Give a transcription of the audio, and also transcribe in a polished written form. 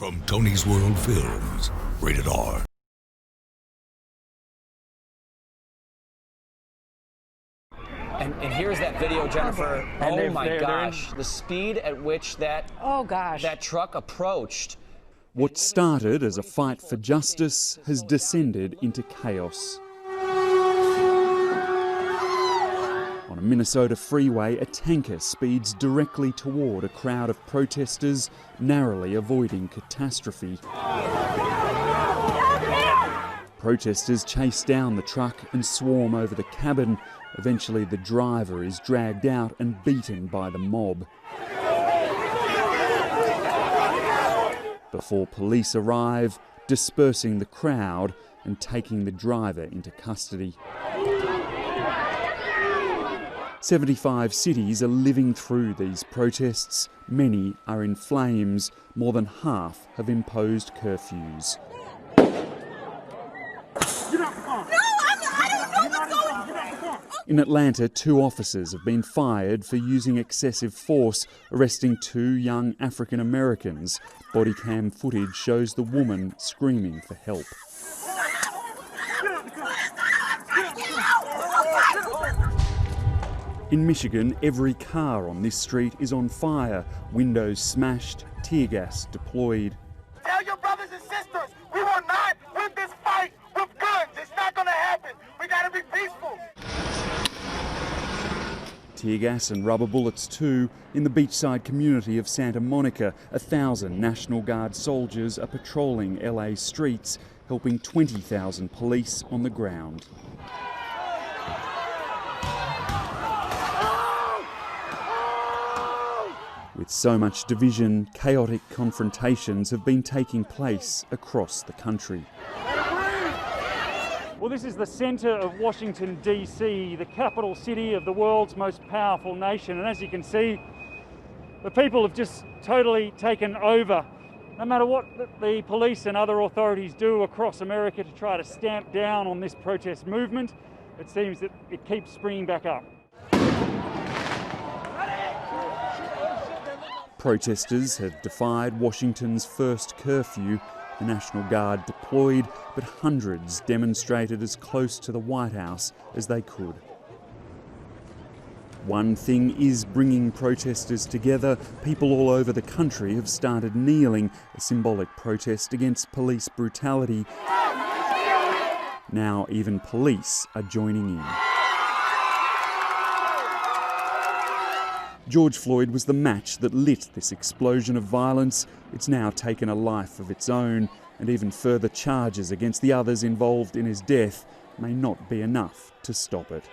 From TonysWorld Films, rated R. And here's that video, Jennifer. Oh my gosh, the speed at which that truck approached. What started as a fight for justice has descended into chaos. On a Minnesota freeway, a tanker speeds directly toward a crowd of protesters, narrowly avoiding catastrophe. Protesters chase down the truck and swarm over the cabin. Eventually, the driver is dragged out and beaten by the mob. Before police arrive, dispersing the crowd and taking the driver into custody. 75 cities are living through these protests. Many are in flames. More than half have imposed curfews. In Atlanta, 2 officers have been fired for using excessive force, arresting 2 young African Americans. Body cam footage shows the woman screaming for help. In Michigan, every car on this street is on fire, windows smashed, tear gas deployed. Tell your brothers and sisters, we will not win this fight with guns. It's not going to happen. We got to be peaceful. Tear gas and rubber bullets too. In the beachside community of Santa Monica, 1,000 National Guard soldiers are patrolling LA streets, helping 20,000 police on the ground. With so much division, chaotic confrontations have been taking place across the country. Well, this is the centre of Washington, D.C., the capital city of the world's most powerful nation. And as you can see, the people have just totally taken over. No matter what the police and other authorities do across America to try to stamp down on this protest movement, it seems that it keeps springing back up. Protesters have defied Washington's first curfew. The National Guard deployed, but hundreds demonstrated as close to the White House as they could. One thing is bringing protesters together. People all over the country have started kneeling, a symbolic protest against police brutality. Now even police are joining in. George Floyd was the match that lit this explosion of violence. It's now taken a life of its own, and even further charges against the others involved in his death may not be enough to stop it.